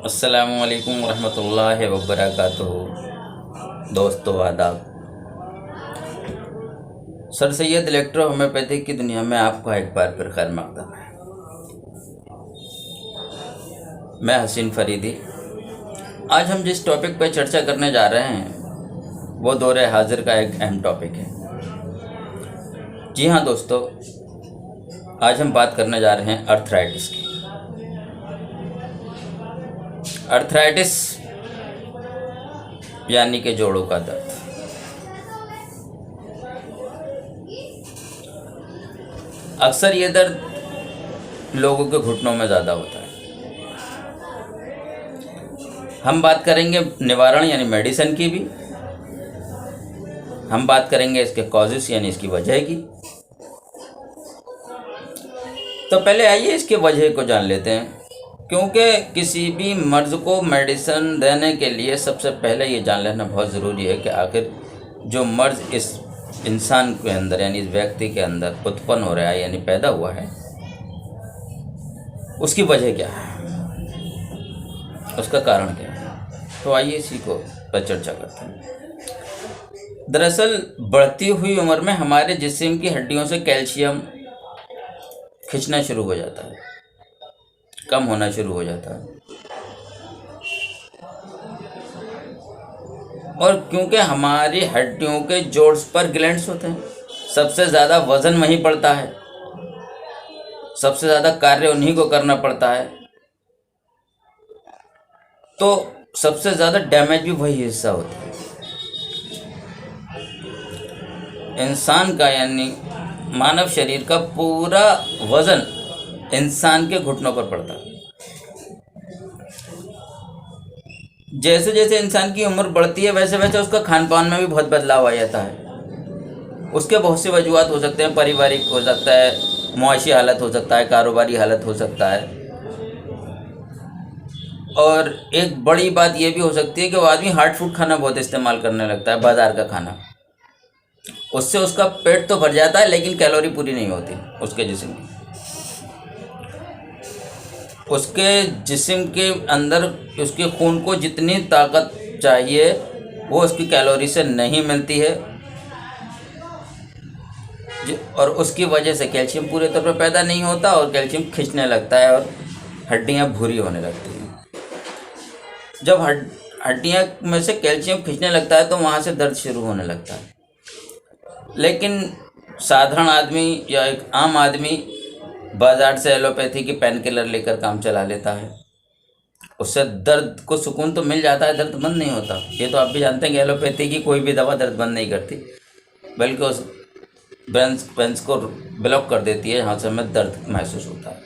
अस्सलामुअलैकुम रहमतुल्लाहि वबरकातुहू। दोस्तों आदाब। सर सैयद इलेक्ट्रो होम्योपैथी की दुनिया में आपका एक बार फिर खैर मकदम है। मैं हसीन फरीदी। आज हम जिस टॉपिक पर चर्चा करने जा रहे हैं वो दौरे हाजिर का एक अहम टॉपिक है। जी हाँ दोस्तों, आज हम बात करने जा रहे हैं अर्थराइटिस की। अर्थराइटिस यानी कि जोड़ों का दर्द। अक्सर ये दर्द लोगों के घुटनों में ज़्यादा होता है। हम बात करेंगे निवारण यानी मेडिसिन की भी, हम बात करेंगे इसके कॉजेस यानी इसकी वजह की। तो पहले आइए इसके वजह को जान लेते हैं, क्योंकि किसी भी मर्ज़ को मेडिसिन देने के लिए सबसे पहले ये जान लेना बहुत ज़रूरी है कि आखिर जो मर्ज़ इस इंसान के अंदर यानी इस व्यक्ति के अंदर उत्पन्न हो रहा है यानी पैदा हुआ है, उसकी वजह क्या है, उसका कारण क्या है। तो आइए इसी को पर चर्चा करते हैं। दरअसल बढ़ती हुई उम्र में हमारे जिस्म की हड्डियों से कैल्शियम खिंचना शुरू हो जाता है, कम होना शुरू हो जाता है। और क्योंकि हमारी हड्डियों के जोड़ों पर ग्लैंड्स होते हैं, सबसे ज़्यादा वज़न वहीं पड़ता है, सबसे ज़्यादा कार्य उन्हीं को करना पड़ता है, तो सबसे ज़्यादा डैमेज भी वही हिस्सा होता है। इंसान का यानी मानव शरीर का पूरा वज़न इंसान के घुटनों पर पड़ता है। जैसे जैसे इंसान की उम्र बढ़ती है वैसे वैसे उसका खान पान में भी बहुत बदलाव आ जाता है। उसके बहुत से वजूहात हो सकते हैं, पारिवारिक हो सकता है, मुआशी हालत हो सकता है, कारोबारी हालत हो सकता है। और एक बड़ी बात यह भी हो सकती है कि वो आदमी हार्ड फूड खाना बहुत इस्तेमाल करने लगता है, बाज़ार का खाना। उससे उसका पेट तो भर जाता है लेकिन कैलोरी पूरी नहीं होती उसके जिस्म की। उसके जिस्म के अंदर उसके खून को जितनी ताकत चाहिए वो उसकी कैलोरी से नहीं मिलती है, और उसकी वजह से कैल्शियम पूरे तौर पर पैदा नहीं होता और कैल्शियम खिंचने लगता है और हड्डियां भूरी होने लगती हैं। जब हड्डियां में से कैल्शियम खिंचने लगता है तो वहाँ से दर्द शुरू होने लगता है। लेकिन साधारण आदमी या एक आम आदमी बाज़ार से एलोपैथी की पेन किलर लेकर काम चला लेता है, उससे दर्द को सुकून तो मिल जाता है, दर्द बंद नहीं होता। ये तो आप भी जानते हैं कि एलोपैथी की कोई भी दवा दर्द बंद नहीं करती, बल्कि उस वेंस को ब्लॉक कर देती है जहाँ से हमें दर्द महसूस होता है।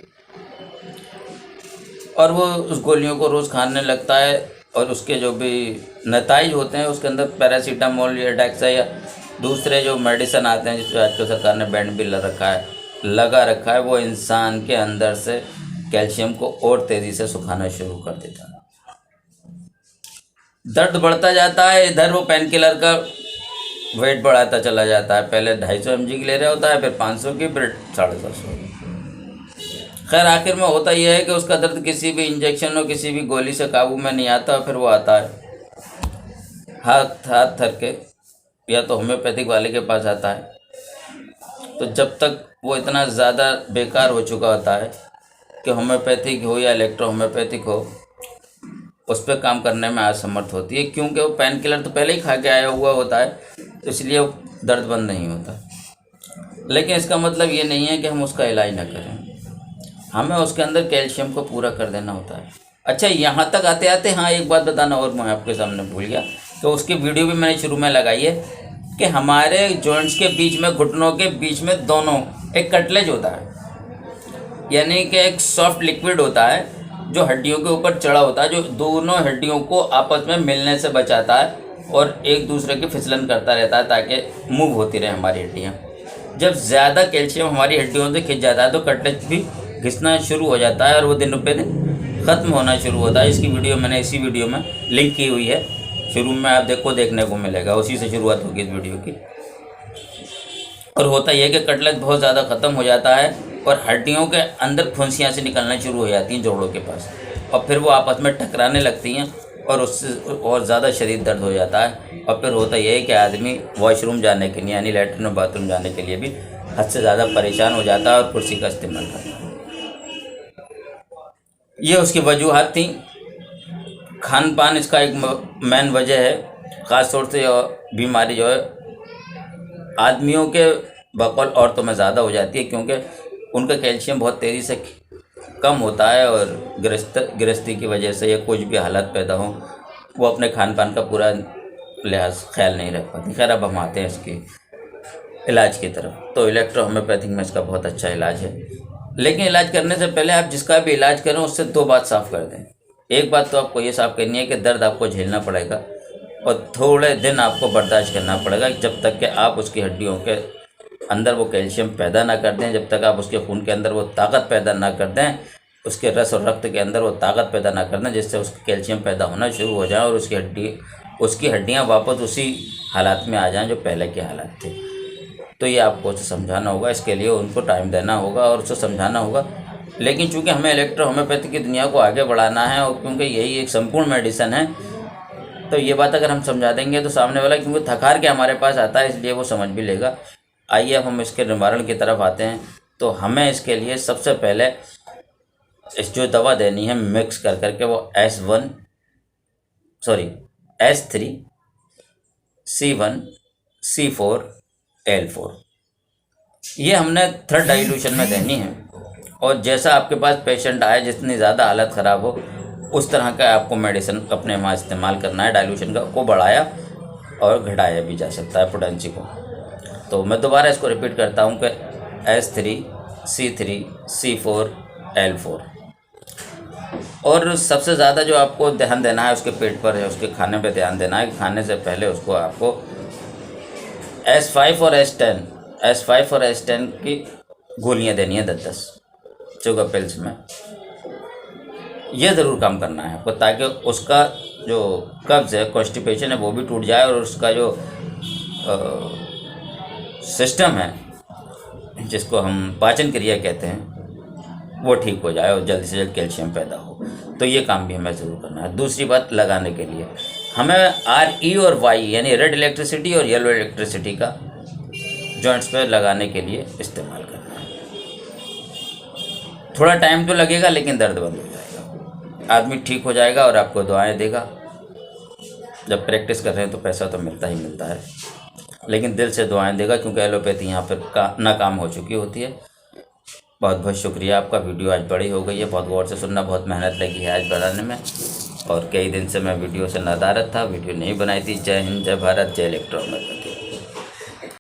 और वो उस गोलियों को रोज़ खाने लगता है और उसके जो भी नताइज होते हैं उसके अंदर पैरासीटामोल या डेक्सा या दूसरे जो मेडिसिन आते हैं जिसको आजकल सरकार ने बैंड भी लगा रखा है, वो इंसान के अंदर से कैल्शियम को और तेज़ी से सुखाना शुरू कर देता है। दर्द बढ़ता जाता है, इधर वो पेन किलर का वेट बढ़ाता चला जाता है। पहले 250 mg की ले रहा होता है, फिर 500 की, फिर 750। खैर आखिर में होता यह है कि उसका दर्द किसी भी इंजेक्शन और किसी भी गोली से काबू में नहीं आता। फिर वो आता है हाथ थर के या तो होम्योपैथिक वाले के पास आता है। तो जब तक वो इतना ज़्यादा बेकार हो चुका होता है कि होम्योपैथिक हो या इलेक्ट्रो होम्योपैथिक हो, उस पर काम करने में असमर्थ होती है, क्योंकि वो पेन किलर तो पहले ही खा के आया हुआ होता है, तो इसलिए वो दर्द बंद नहीं होता। लेकिन इसका मतलब ये नहीं है कि हम उसका इलाज ना करें, हमें उसके अंदर कैल्शियम को पूरा कर देना होता है। अच्छा, यहाँ तक आते आते हाँ एक बात बताना और मैं आपके सामने भूल गया, तो उसकी वीडियो भी मैंने शुरू में लगाई है कि हमारे जॉइंट्स के बीच में, घुटनों के बीच में दोनों एक कटलेज होता है, यानी कि एक सॉफ्ट लिक्विड होता है जो हड्डियों के ऊपर चढ़ा होता है, जो दोनों हड्डियों को आपस में मिलने से बचाता है और एक दूसरे की फिसलन करता रहता है ताकि मूव होती रहे हमारी हड्डियाँ। जब ज़्यादा कैल्शियम हमारी हड्डियों से खिंच जाता है तो कटलेज भी घिसना शुरू हो जाता है और वो दिन पे दिन ख़त्म होना शुरू होता है। इसकी वीडियो मैंने इसी वीडियो में लिंक की हुई है, शुरू में आप देखने को मिलेगा, उसी से शुरुआत होगी इस वीडियो की। और होता यह कि कटलेज बहुत ज़्यादा ख़त्म हो जाता है और हड्डियों के अंदर फुंसियाँ से निकलना शुरू हो जाती हैं जोड़ों के पास। और फिर वो आपस में टकराने लगती हैं और उससे और ज़्यादा शदीद दर्द हो जाता है। और फिर होता यह है कि आदमी वॉशरूम जाने के लिए यानी लैट्रिन और बाथरूम जाने के लिए भी हद से ज़्यादा परेशान हो जाता है और कुर्सी का इस्तेमाल करता है। ये उसकी वजूहत थी। खान पान इसका एक मेन वजह है। ख़ास तौर से बीमारी जो है आदमियों के बकौल औरतों में ज़्यादा हो जाती है, क्योंकि उनका कैल्शियम बहुत तेज़ी से कम होता है और गृहस्थी की वजह से या कुछ भी हालत पैदा हो वो अपने खान पान का पूरा लिहाज ख्याल नहीं रख पाती। खैर अब हम आते हैं इसके इलाज की तरफ। तो इलेक्ट्रो होम्योपैथिक में इसका बहुत अच्छा इलाज है, लेकिन इलाज करने से पहले आप जिसका भी इलाज करें उससे दो बात साफ़ कर दें। एक बात तो आपको ये साफ़ करनी है कि दर्द आपको झेलना पड़ेगा और थोड़े दिन आपको बर्दाश्त करना पड़ेगा जब तक कि आप उसकी हड्डियों के अंदर वो कैल्शियम पैदा ना कर दें, जब तक आप उसके खून के अंदर वो ताकत पैदा ना कर दें, उसके रस और रक्त के अंदर वो ताकत पैदा ना कर दें जिससे उसका कैल्शियम पैदा होना शुरू हो जाए और उसकी हड्डियाँ वापस उसी हालात में आ जाएं जो पहले के हालात थे। तो ये आपको उसे समझाना होगा, इसके लिए उनको टाइम देना होगा और उसे समझाना होगा। लेकिन चूँकि हमें इलेक्ट्रो होम्योपैथी की दुनिया को आगे बढ़ाना है और क्योंकि यही एक संपूर्ण मेडिसिन है, तो ये बात अगर हम समझा देंगे तो सामने वाला क्योंकि थकार के हमारे पास आता है इसलिए वो समझ भी लेगा। आइए अब हम इसके निवारण की तरफ आते हैं। तो हमें इसके लिए सबसे पहले इस जो दवा देनी है मिक्स कर करके वो S3 C1 C4 L4 ये हमने थर्ड डाइल्यूशन में देनी है। और जैसा आपके पास पेशेंट आए, जितनी ज़्यादा हालत ख़राब हो उस तरह का आपको मेडिसिन अपने वहाँ इस्तेमाल करना है। डाइल्यूशन को बढ़ाया और घटाया भी जा सकता है पोटेंसी को। तो मैं दोबारा इसको रिपीट करता हूँ कि S3 C3 C4 L4। और सबसे ज़्यादा जो आपको ध्यान देना है उसके पेट पर है, उसके खाने पे ध्यान देना है। खाने से पहले उसको आपको S5 और S10 की गोलियाँ देनी है 10-10 शुगर पिल्स में। यह ज़रूर काम करना है आपको ताकि उसका जो कब्ज़ है, कॉन्स्टिपेशन है, वो भी टूट जाए और उसका जो सिस्टम है जिसको हम पाचन क्रिया कहते हैं वो ठीक हो जाए और जल्द से जल्द कैल्शियम पैदा हो। तो ये काम भी हमें ज़रूर करना है। दूसरी बात, लगाने के लिए हमें RE और Y यानी रेड इलेक्ट्रिसिटी और येलो इलेक्ट्रिसिटी का जॉइंट्स पे लगाने के लिए इस्तेमाल करना है। थोड़ा टाइम तो लगेगा लेकिन दर्द बंद हो जाएगा, आदमी ठीक हो जाएगा और आपको दुआएं देगा। जब प्रैक्टिस कर रहे हैं तो पैसा तो मिलता ही मिलता है, लेकिन दिल से दुआएं देगा क्योंकि एलोपैथी यहाँ पर नाकाम हो चुकी होती है। बहुत बहुत शुक्रिया आपका। वीडियो आज बड़ी हो गई है, बहुत गौर से सुनना, बहुत मेहनत लगी है आज बनाने में और कई दिन से मैं वीडियो से नदारत था, वीडियो नहीं बनाई थी। जय हिंद, जय भारत, जय इलेक्ट्रो होम्योपैथी।